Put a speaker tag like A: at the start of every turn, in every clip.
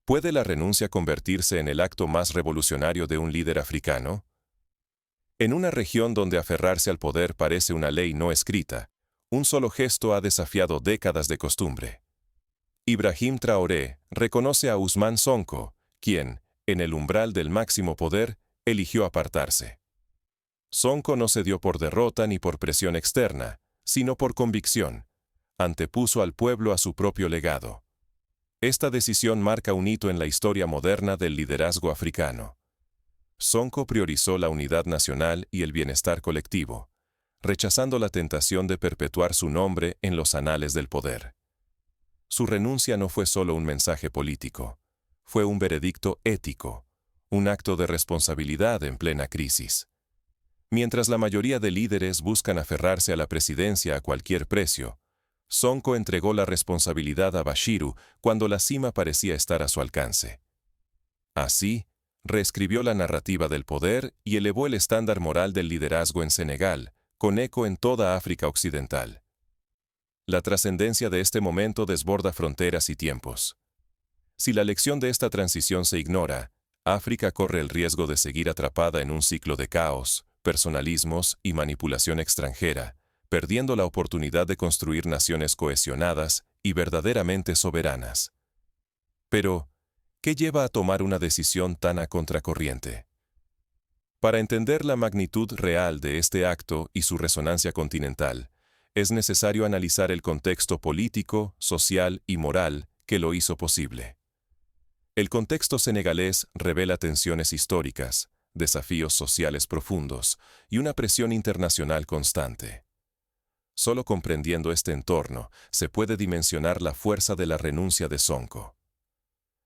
A: ¿Puede la renuncia convertirse en el acto más revolucionario de un líder africano? En una región donde aferrarse al poder parece una ley no escrita, un solo gesto ha desafiado décadas de costumbre. Ibrahim Traoré reconoce a Ousmane Sonko, quien, en el umbral del máximo poder, eligió apartarse. Sonko no se dio por derrota ni por presión externa, sino por convicción. Antepuso al pueblo a su propio legado. Esta decisión marca un hito en la historia moderna del liderazgo africano. Sonko priorizó la unidad nacional y el bienestar colectivo, rechazando la tentación de perpetuar su nombre en los anales del poder. Su renuncia no fue solo un mensaje político, fue un veredicto ético, un acto de responsabilidad en plena crisis. Mientras la mayoría de líderes buscan aferrarse a la presidencia a cualquier precio, Sonko entregó la responsabilidad a Bashiru cuando la cima parecía estar a su alcance. Así, reescribió la narrativa del poder y elevó el estándar moral del liderazgo en Senegal, con eco en toda África Occidental. La trascendencia de este momento desborda fronteras y tiempos. Si la lección de esta transición se ignora, África corre el riesgo de seguir atrapada en un ciclo de caos, personalismos y manipulación extranjera, perdiendo la oportunidad de construir naciones cohesionadas y verdaderamente soberanas. Pero, ¿qué lleva a tomar una decisión tan a contracorriente? Para entender la magnitud real de este acto y su resonancia continental, es necesario analizar el contexto político, social y moral que lo hizo posible. El contexto senegalés revela tensiones históricas, desafíos sociales profundos y una presión internacional constante. Solo comprendiendo este entorno se puede dimensionar la fuerza de la renuncia de Sonko.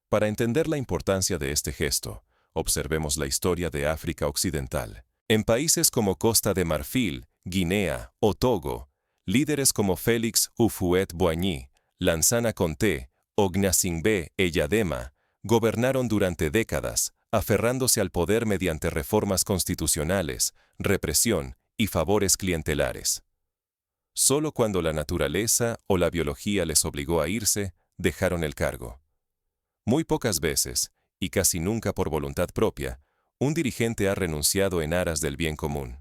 A: Para entender la importancia de este gesto, observemos la historia de África Occidental. En países como Costa de Marfil, Guinea o Togo, líderes como Félix Houphouët-Boigny, Lansana Conté o Gnassingbé Eyadema gobernaron durante décadas, aferrándose al poder mediante reformas constitucionales, represión y favores clientelares. Solo cuando la naturaleza o la biología les obligó a irse, dejaron el cargo. Muy pocas veces, y casi nunca por voluntad propia, un dirigente ha renunciado en aras del bien común.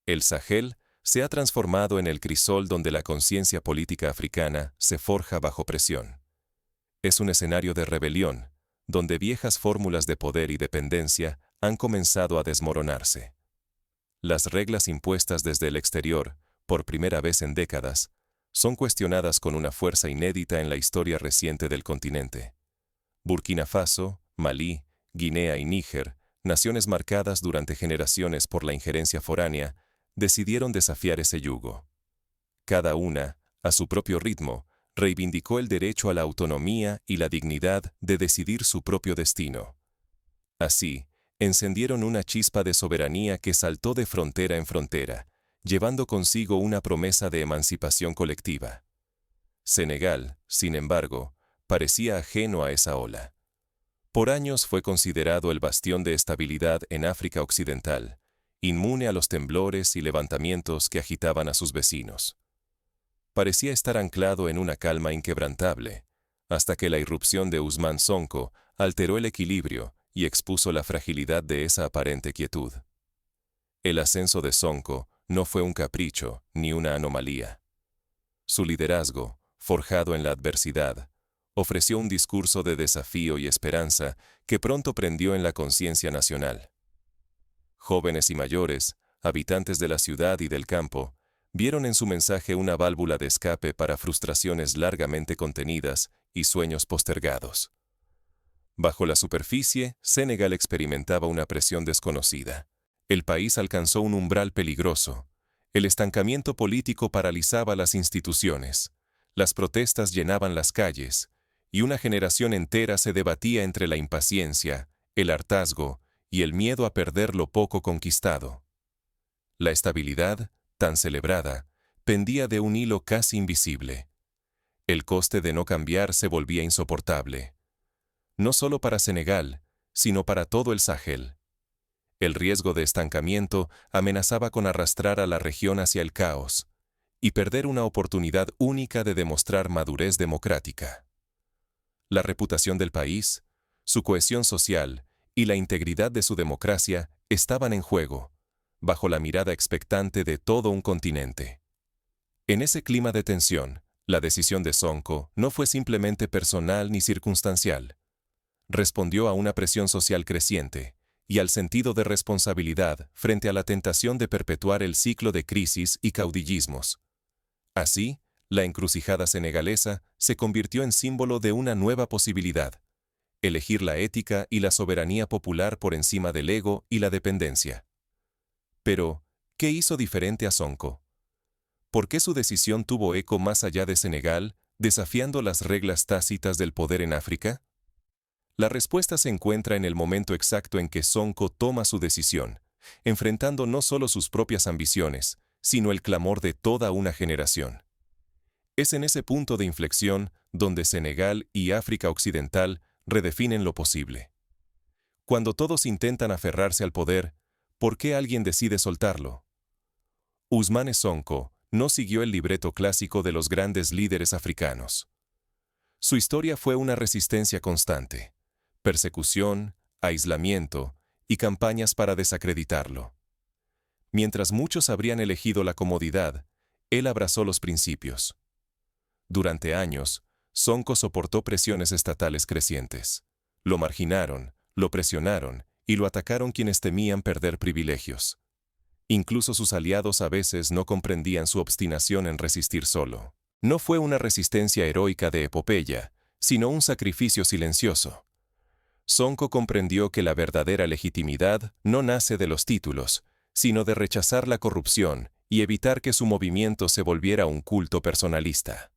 A: El Sahel se ha transformado en el crisol donde la conciencia política africana se forja bajo presión. Es un escenario de rebelión, donde viejas fórmulas de poder y dependencia han comenzado a desmoronarse. Las reglas impuestas desde el exterior, por primera vez en décadas, son cuestionadas con una fuerza inédita en la historia reciente del continente. Burkina Faso, Malí, Guinea y Níger, naciones marcadas durante generaciones por la injerencia foránea, decidieron desafiar ese yugo. Cada una, a su propio ritmo, reivindicó el derecho a la autonomía y la dignidad de decidir su propio destino. Así, encendieron una chispa de soberanía que saltó de frontera en frontera, llevando consigo una promesa de emancipación colectiva. Senegal, sin embargo, parecía ajeno a esa ola. Por años fue considerado el bastión de estabilidad en África Occidental, inmune a los temblores y levantamientos que agitaban a sus vecinos. Parecía estar anclado en una calma inquebrantable, hasta que la irrupción de Ousmane Sonko alteró el equilibrio y expuso la fragilidad de esa aparente quietud. El ascenso de Sonko no fue un capricho ni una anomalía. Su liderazgo, forjado en la adversidad, ofreció un discurso de desafío y esperanza que pronto prendió en la conciencia nacional. Jóvenes y mayores, habitantes de la ciudad y del campo, vieron en su mensaje una válvula de escape para frustraciones largamente contenidas y sueños postergados. Bajo la superficie, Senegal experimentaba una presión desconocida. El país alcanzó un umbral peligroso. El estancamiento político paralizaba las instituciones, las protestas llenaban las calles, y una generación entera se debatía entre la impaciencia, el hartazgo y el miedo a perder lo poco conquistado. La estabilidad, tan celebrada, pendía de un hilo casi invisible. El coste de no cambiar se volvía insoportable. No solo para Senegal, sino para todo el Sahel. El riesgo de estancamiento amenazaba con arrastrar a la región hacia el caos y perder una oportunidad única de demostrar madurez democrática. La reputación del país, su cohesión social y la integridad de su democracia estaban en juego, bajo la mirada expectante de todo un continente. En ese clima de tensión, la decisión de Sonko no fue simplemente personal ni circunstancial. Respondió a una presión social creciente y al sentido de responsabilidad frente a la tentación de perpetuar el ciclo de crisis y caudillismos. Así, la encrucijada senegalesa se convirtió en símbolo de una nueva posibilidad: elegir la ética y la soberanía popular por encima del ego y la dependencia. Pero, ¿qué hizo diferente a Sonko? ¿Por qué su decisión tuvo eco más allá de Senegal, desafiando las reglas tácitas del poder en África? La respuesta se encuentra en el momento exacto en que Sonko toma su decisión, enfrentando no solo sus propias ambiciones, sino el clamor de toda una generación. Es en ese punto de inflexión donde Senegal y África Occidental redefinen lo posible. Cuando todos intentan aferrarse al poder, ¿por qué alguien decide soltarlo? Ousmane Sonko no siguió el libreto clásico de los grandes líderes africanos. Su historia fue una resistencia constante: persecución, aislamiento y campañas para desacreditarlo. Mientras muchos habrían elegido la comodidad, él abrazó los principios. Durante años, Sonko soportó presiones estatales crecientes. Lo marginaron, lo presionaron y lo atacaron quienes temían perder privilegios. Incluso sus aliados a veces no comprendían su obstinación en resistir solo. No fue una resistencia heroica de epopeya, sino un sacrificio silencioso. Sonko comprendió que la verdadera legitimidad no nace de los títulos, sino de rechazar la corrupción y evitar que su movimiento se volviera un culto personalista.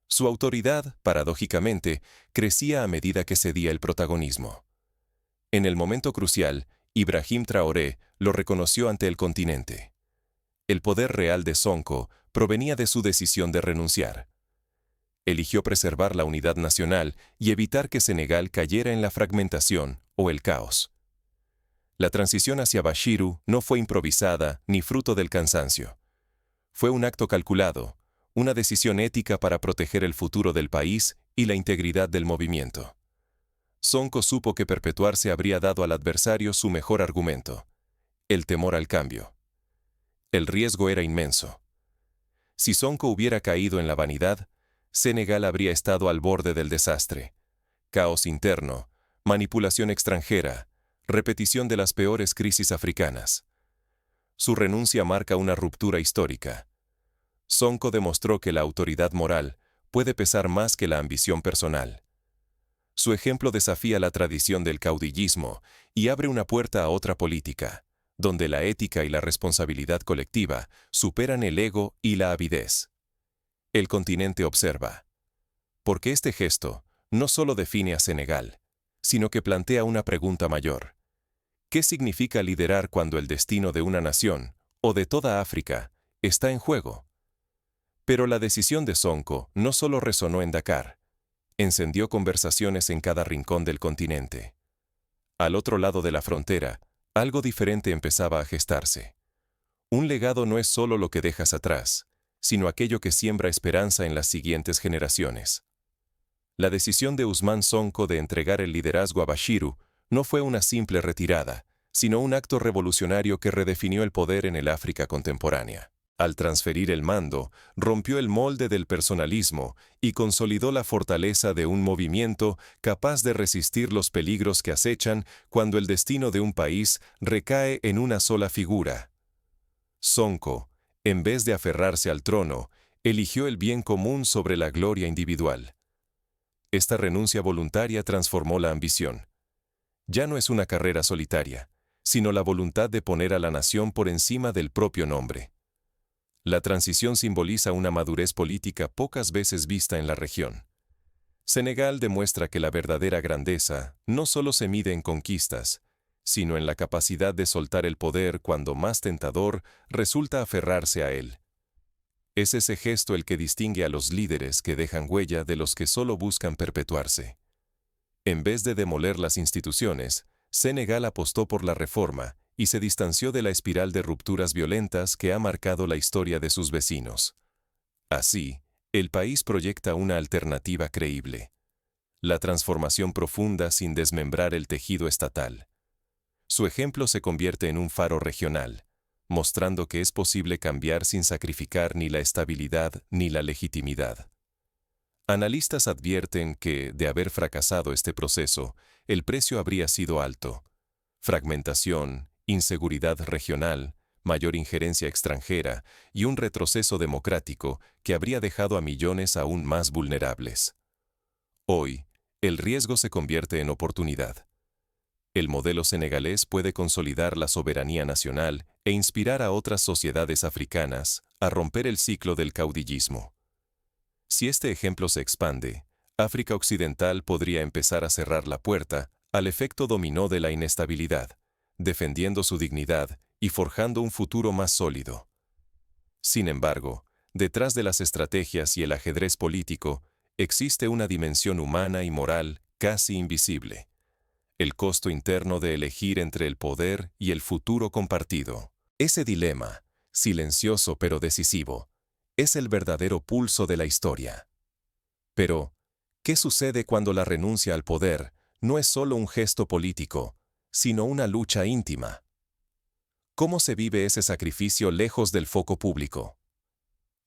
A: Su autoridad, paradójicamente, crecía a medida que cedía el protagonismo. En el momento crucial, Ibrahim Traoré lo reconoció ante el continente. El poder real de Sonko provenía de su decisión de renunciar. Eligió preservar la unidad nacional y evitar que Senegal cayera en la fragmentación o el caos. La transición hacia Bashiru no fue improvisada ni fruto del cansancio. Fue un acto calculado, una decisión ética para proteger el futuro del país y la integridad del movimiento. Sonko supo que perpetuarse habría dado al adversario su mejor argumento: el temor al cambio. El riesgo era inmenso. Si Sonko hubiera caído en la vanidad, Senegal habría estado al borde del desastre. Caos interno, manipulación extranjera, repetición de las peores crisis africanas. Su renuncia marca una ruptura histórica. Sonko demostró que la autoridad moral puede pesar más que la ambición personal. Su ejemplo desafía la tradición del caudillismo y abre una puerta a otra política, donde la ética y la responsabilidad colectiva superan el ego y la avidez. El continente observa. Porque este gesto no solo define a Senegal, sino que plantea una pregunta mayor: ¿qué significa liderar cuando el destino de una nación, o de toda África, está en juego? Pero la decisión de Sonko no solo resonó en Dakar, encendió conversaciones en cada rincón del continente. Al otro lado de la frontera, algo diferente empezaba a gestarse. Un legado no es solo lo que dejas atrás, sino aquello que siembra esperanza en las siguientes generaciones. La decisión de Ousmane Sonko de entregar el liderazgo a Bashiru no fue una simple retirada, sino un acto revolucionario que redefinió el poder en el África contemporánea. Al transferir el mando, rompió el molde del personalismo y consolidó la fortaleza de un movimiento capaz de resistir los peligros que acechan cuando el destino de un país recae en una sola figura. Sonko, en vez de aferrarse al trono, eligió el bien común sobre la gloria individual. Esta renuncia voluntaria transformó la ambición. Ya no es una carrera solitaria, sino la voluntad de poner a la nación por encima del propio nombre. La transición simboliza una madurez política pocas veces vista en la región. Senegal demuestra que la verdadera grandeza no solo se mide en conquistas, sino en la capacidad de soltar el poder cuando más tentador resulta aferrarse a él. Es ese gesto el que distingue a los líderes que dejan huella de los que solo buscan perpetuarse. En vez de demoler las instituciones, Senegal apostó por la reforma y se distanció de la espiral de rupturas violentas que ha marcado la historia de sus vecinos. Así, el país proyecta una alternativa creíble. la transformación profunda sin desmembrar el tejido estatal. Su ejemplo se convierte en un faro regional, mostrando que es posible cambiar sin sacrificar ni la estabilidad ni la legitimidad. Analistas advierten que, de haber fracasado este proceso, el precio habría sido alto. Fragmentación, inseguridad regional, mayor injerencia extranjera y un retroceso democrático que habría dejado a millones aún más vulnerables. Hoy, el riesgo se convierte en oportunidad. El modelo senegalés puede consolidar la soberanía nacional e inspirar a otras sociedades africanas a romper el ciclo del caudillismo. Si este ejemplo se expande, África Occidental podría empezar a cerrar la puerta al efecto dominó de la inestabilidad, defendiendo su dignidad y forjando un futuro más sólido. Sin embargo, detrás de las estrategias y el ajedrez político, existe una dimensión humana y moral casi invisible: el costo interno de elegir entre el poder y el futuro compartido. Ese dilema, silencioso pero decisivo, es el verdadero pulso de la historia. Pero, ¿qué sucede cuando la renuncia al poder no es solo un gesto político, sino una lucha íntima? ¿Cómo se vive ese sacrificio lejos del foco público?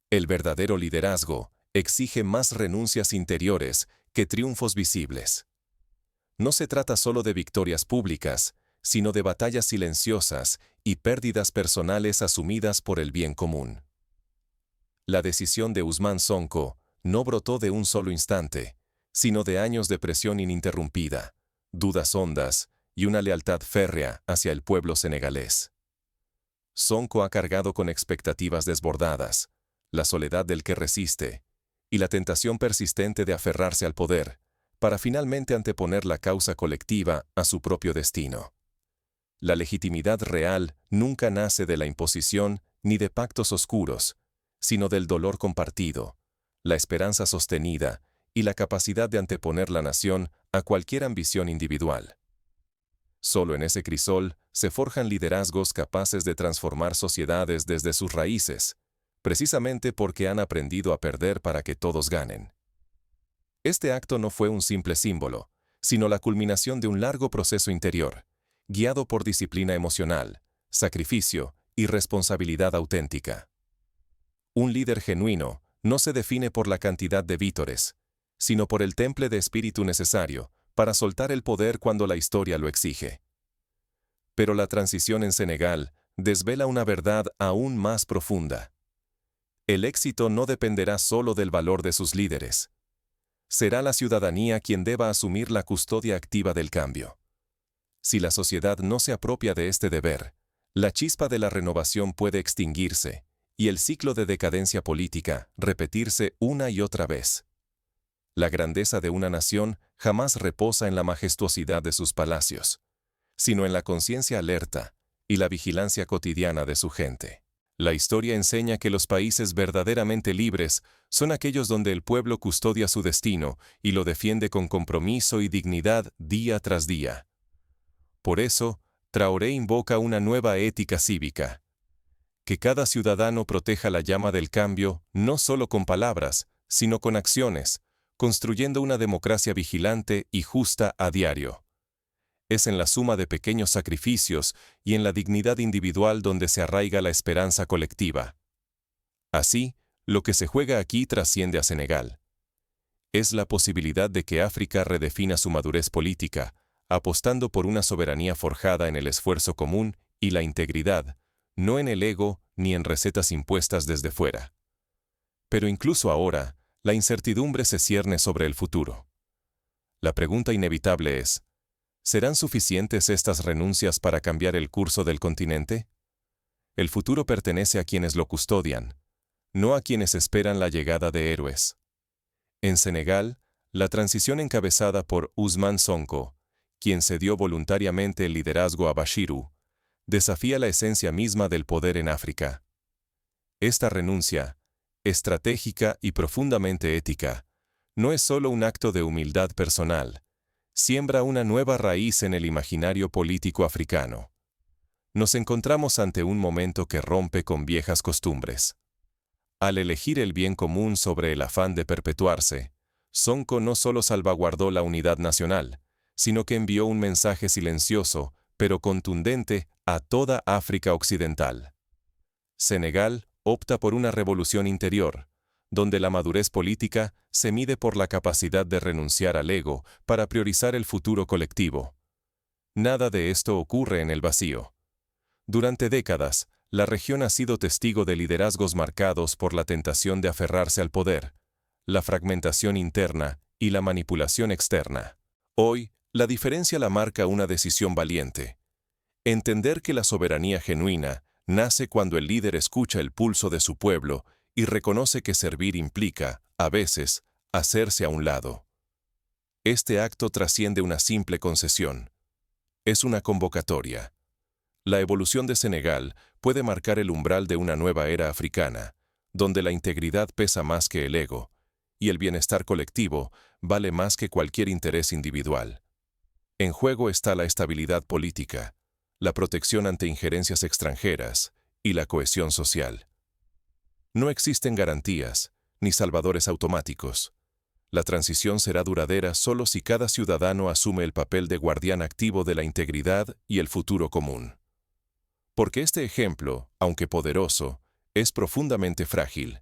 A: El verdadero liderazgo exige más renuncias interiores que triunfos visibles. No se trata solo de victorias públicas, sino de batallas silenciosas y pérdidas personales asumidas por el bien común. La decisión de Ousmane Sonko no brotó de un solo instante, sino de años de presión ininterrumpida, dudas hondas y una lealtad férrea hacia el pueblo senegalés. Sonko ha cargado con expectativas desbordadas, la soledad del que resiste y la tentación persistente de aferrarse al poder, para finalmente anteponer la causa colectiva a su propio destino. La legitimidad real nunca nace de la imposición ni de pactos oscuros, sino del dolor compartido, la esperanza sostenida y la capacidad de anteponer la nación a cualquier ambición individual. Solo en ese crisol se forjan liderazgos capaces de transformar sociedades desde sus raíces, precisamente porque han aprendido a perder para que todos ganen. Este acto no fue un simple símbolo, sino la culminación de un largo proceso interior, guiado por disciplina emocional, sacrificio y responsabilidad auténtica. Un líder genuino no se define por la cantidad de vítores, sino por el temple de espíritu necesario para soltar el poder cuando la historia lo exige. Pero la transición en Senegal desvela una verdad aún más profunda. El éxito no dependerá solo del valor de sus líderes. Será la ciudadanía quien deba asumir la custodia activa del cambio. Si la sociedad no se apropia de este deber, la chispa de la renovación puede extinguirse y el ciclo de decadencia política repetirse una y otra vez. La grandeza de una nación jamás reposa en la majestuosidad de sus palacios, sino en la conciencia alerta y la vigilancia cotidiana de su gente. La historia enseña que los países verdaderamente libres son aquellos donde el pueblo custodia su destino y lo defiende con compromiso y dignidad día tras día. Por eso, Traoré invoca una nueva ética cívica: que cada ciudadano proteja la llama del cambio no solo con palabras, sino con acciones, construyendo una democracia vigilante y justa a diario. Es en la suma de pequeños sacrificios y en la dignidad individual donde se arraiga la esperanza colectiva. Así, lo que se juega aquí trasciende a Senegal. Es la posibilidad de que África redefina su madurez política, apostando por una soberanía forjada en el esfuerzo común y la integridad, no en el ego ni en recetas impuestas desde fuera. Pero incluso ahora, la incertidumbre se cierne sobre el futuro. La pregunta inevitable es: ¿serán suficientes estas renuncias para cambiar el curso del continente? El futuro pertenece a quienes lo custodian, no a quienes esperan la llegada de héroes. En Senegal, la transición encabezada por Ousmane Sonko, quien cedió voluntariamente el liderazgo a Bashiru, desafía la esencia misma del poder en África. Esta renuncia, estratégica y profundamente ética, no es solo un acto de humildad personal, siembra una nueva raíz en el imaginario político africano. Nos encontramos ante un momento que rompe con viejas costumbres. Al elegir el bien común sobre el afán de perpetuarse, Sonko no solo salvaguardó la unidad nacional, sino que envió un mensaje silencioso, pero contundente, a toda África Occidental. Senegal opta por una revolución interior, donde la madurez política se mide por la capacidad de renunciar al ego para priorizar el futuro colectivo. Nada de esto ocurre en el vacío. Durante décadas, la región ha sido testigo de liderazgos marcados por la tentación de aferrarse al poder, la fragmentación interna y la manipulación externa. Hoy, la diferencia la marca una decisión valiente. Entender que la soberanía genuina nace cuando el líder escucha el pulso de su pueblo y reconoce que servir implica, a veces, hacerse a un lado. Este acto trasciende una simple concesión. Es una convocatoria. La evolución de Senegal puede marcar el umbral de una nueva era africana, donde la integridad pesa más que el ego, y el bienestar colectivo vale más que cualquier interés individual. En juego está la estabilidad política, la protección ante injerencias extranjeras y la cohesión social. No existen garantías, ni salvadores automáticos. La transición será duradera solo si cada ciudadano asume el papel de guardián activo de la integridad y el futuro común. Porque este ejemplo, aunque poderoso, es profundamente frágil.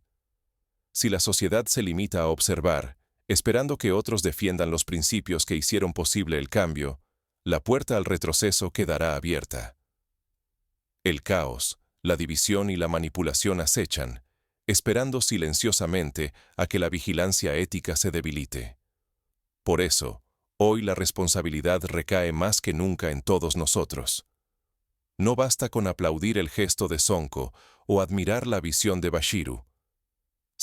A: Si la sociedad se limita a observar, esperando que otros defiendan los principios que hicieron posible el cambio, la puerta al retroceso quedará abierta. El caos, la división y la manipulación acechan, esperando silenciosamente a que la vigilancia ética se debilite. Por eso, hoy la responsabilidad recae más que nunca en todos nosotros. No basta con aplaudir el gesto de Sonko o admirar la visión de Bashiru.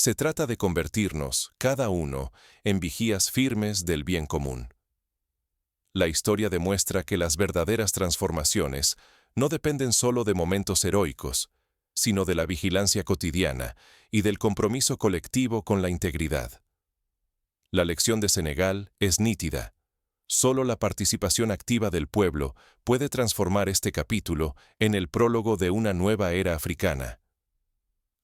A: Se trata de convertirnos, cada uno, en vigías firmes del bien común. La historia demuestra que las verdaderas transformaciones no dependen solo de momentos heroicos, sino de la vigilancia cotidiana y del compromiso colectivo con la integridad. La lección de Senegal es nítida. Solo la participación activa del pueblo puede transformar este capítulo en el prólogo de una nueva era africana.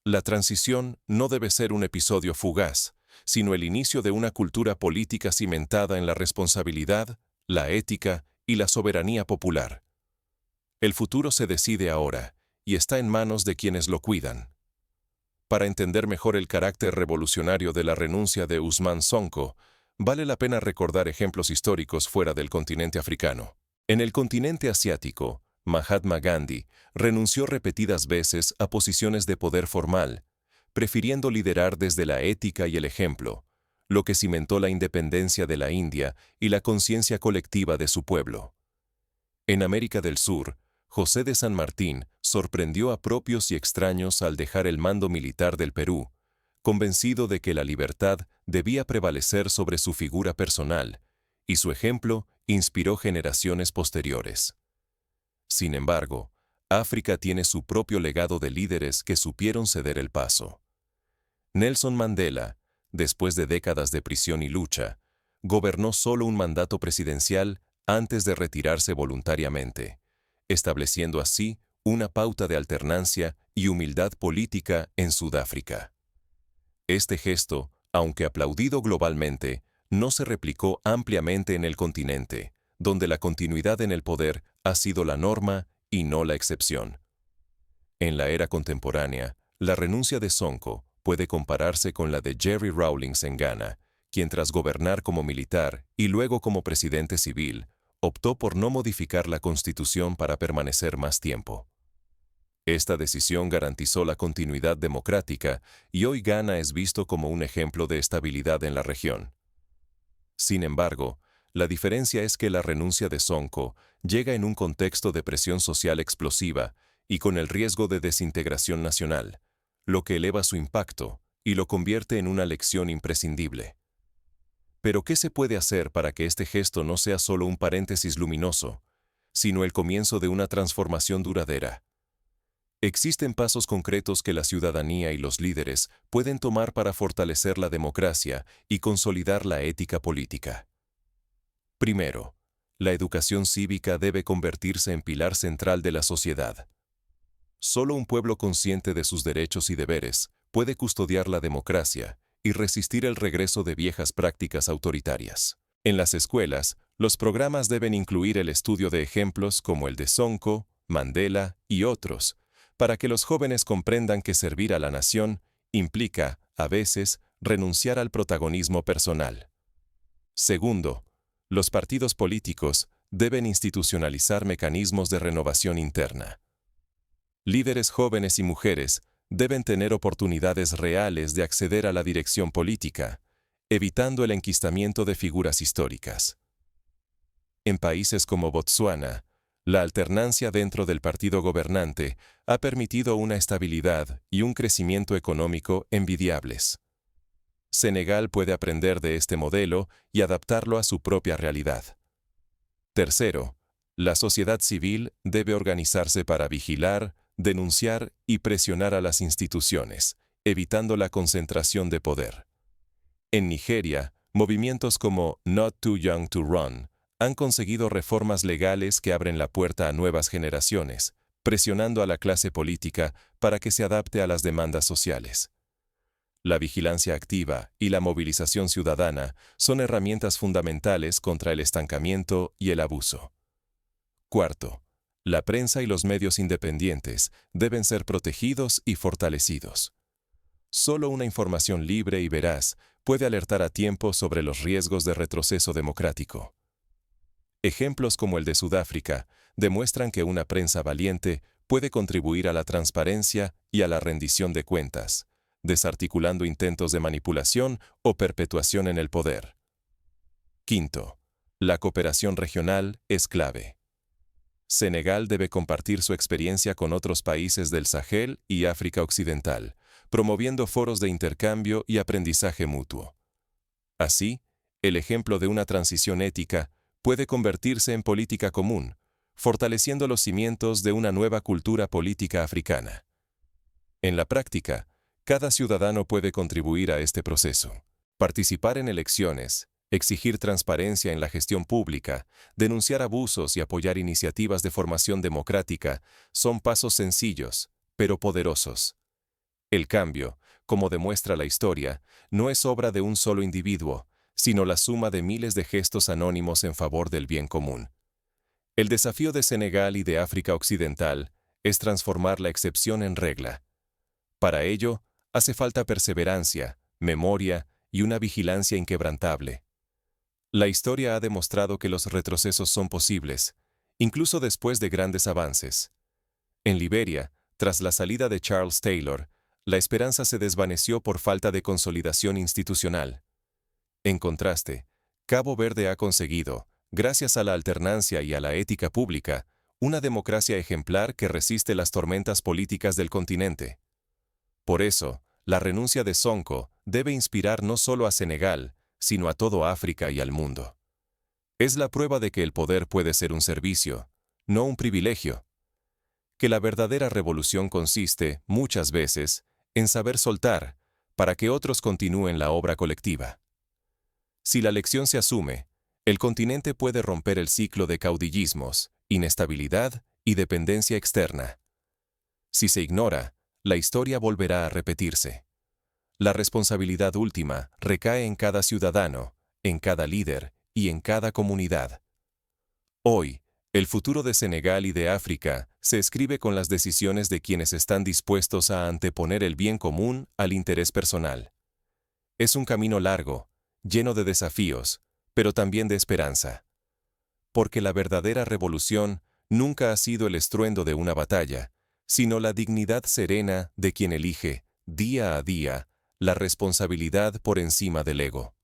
A: La transición no debe ser un episodio fugaz, sino el inicio de una cultura política cimentada en la responsabilidad, la ética y la soberanía popular. El futuro se decide ahora, y está en manos de quienes lo cuidan. Para entender mejor el carácter revolucionario de la renuncia de Ousmane Sonko, vale la pena recordar ejemplos históricos fuera del continente africano. En el continente asiático, Mahatma Gandhi renunció repetidas veces a posiciones de poder formal, prefiriendo liderar desde la ética y el ejemplo, lo que cimentó la independencia de la India y la conciencia colectiva de su pueblo. En América del Sur, José de San Martín sorprendió a propios y extraños al dejar el mando militar del Perú, convencido de que la libertad debía prevalecer sobre su figura personal, y su ejemplo inspiró generaciones posteriores. Sin embargo, África tiene su propio legado de líderes que supieron ceder el paso. Nelson Mandela, después de décadas de prisión y lucha, gobernó solo un mandato presidencial antes de retirarse voluntariamente, estableciendo así una pauta de alternancia y humildad política en Sudáfrica. Este gesto, aunque aplaudido globalmente, no se replicó ampliamente en el continente, donde la continuidad en el poder ha sido la norma y no la excepción. En la era contemporánea, la renuncia de Sonko puede compararse con la de Jerry Rawlings en Ghana, quien tras gobernar como militar y luego como presidente civil, optó por no modificar la Constitución para permanecer más tiempo. Esta decisión garantizó la continuidad democrática y hoy Ghana es visto como un ejemplo de estabilidad en la región. Sin embargo, la diferencia es que la renuncia de Sonko llega en un contexto de presión social explosiva y con el riesgo de desintegración nacional, lo que eleva su impacto y lo convierte en una lección imprescindible. Pero ¿qué se puede hacer para que este gesto no sea solo un paréntesis luminoso, sino el comienzo de una transformación duradera? Existen pasos concretos que la ciudadanía y los líderes pueden tomar para fortalecer la democracia y consolidar la ética política. Primero, la educación cívica debe convertirse en pilar central de la sociedad. Solo un pueblo consciente de sus derechos y deberes puede custodiar la democracia y resistir el regreso de viejas prácticas autoritarias. En las escuelas, los programas deben incluir el estudio de ejemplos como el de Sonko, Mandela y otros, para que los jóvenes comprendan que servir a la nación implica, a veces, renunciar al protagonismo personal. Segundo, los partidos políticos deben institucionalizar mecanismos de renovación interna. Líderes jóvenes y mujeres deben tener oportunidades reales de acceder a la dirección política, evitando el enquistamiento de figuras históricas. En países como Botsuana, la alternancia dentro del partido gobernante ha permitido una estabilidad y un crecimiento económico envidiables. Senegal puede aprender de este modelo y adaptarlo a su propia realidad. Tercero, la sociedad civil debe organizarse para vigilar, denunciar y presionar a las instituciones, evitando la concentración de poder. En Nigeria, movimientos como Not Too Young to Run han conseguido reformas legales que abren la puerta a nuevas generaciones, presionando a la clase política para que se adapte a las demandas sociales. La vigilancia activa y la movilización ciudadana son herramientas fundamentales contra el estancamiento y el abuso. Cuarto, la prensa y los medios independientes deben ser protegidos y fortalecidos. Solo una información libre y veraz puede alertar a tiempo sobre los riesgos de retroceso democrático. Ejemplos como el de Sudáfrica demuestran que una prensa valiente puede contribuir a la transparencia y a la rendición de cuentas, desarticulando intentos de manipulación o perpetuación en el poder. Quinto, la cooperación regional es clave. Senegal debe compartir su experiencia con otros países del Sahel y África Occidental, promoviendo foros de intercambio y aprendizaje mutuo. Así, el ejemplo de una transición ética puede convertirse en política común, fortaleciendo los cimientos de una nueva cultura política africana. En la práctica, cada ciudadano puede contribuir a este proceso. Participar en elecciones, exigir transparencia en la gestión pública, denunciar abusos y apoyar iniciativas de formación democrática son pasos sencillos, pero poderosos. El cambio, como demuestra la historia, no es obra de un solo individuo, sino la suma de miles de gestos anónimos en favor del bien común. El desafío de Senegal y de África Occidental es transformar la excepción en regla. Para ello, hace falta perseverancia, memoria y una vigilancia inquebrantable. La historia ha demostrado que los retrocesos son posibles, incluso después de grandes avances. En Liberia, tras la salida de Charles Taylor, la esperanza se desvaneció por falta de consolidación institucional. En contraste, Cabo Verde ha conseguido, gracias a la alternancia y a la ética pública, una democracia ejemplar que resiste las tormentas políticas del continente. Por eso, la renuncia de Sonko debe inspirar no solo a Senegal, sino a todo África y al mundo. Es la prueba de que el poder puede ser un servicio, no un privilegio. Que la verdadera revolución consiste, muchas veces, en saber soltar, para que otros continúen la obra colectiva. Si la lección se asume, el continente puede romper el ciclo de caudillismos, inestabilidad y dependencia externa. Si se ignora, la historia volverá a repetirse. La responsabilidad última recae en cada ciudadano, en cada líder y en cada comunidad. Hoy, el futuro de Senegal y de África se escribe con las decisiones de quienes están dispuestos a anteponer el bien común al interés personal. Es un camino largo, lleno de desafíos, pero también de esperanza. Porque la verdadera revolución nunca ha sido el estruendo de una batalla, sino la dignidad serena de quien elige, día a día, la responsabilidad por encima del ego.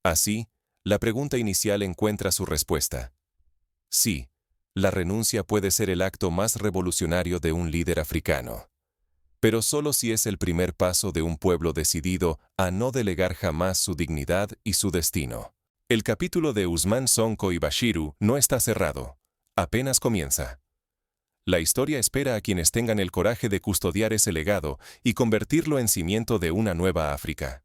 A: Así, la pregunta inicial encuentra su respuesta. Sí, la renuncia puede ser el acto más revolucionario de un líder africano. Pero solo si es el primer paso de un pueblo decidido a no delegar jamás su dignidad y su destino. El capítulo de Usman Sonko y Bashiru no está cerrado. Apenas comienza. La historia espera a quienes tengan el coraje de custodiar ese legado y convertirlo en cimiento de una nueva África.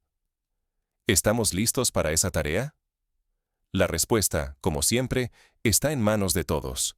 A: ¿Estamos listos para esa tarea? La respuesta, como siempre, está en manos de todos.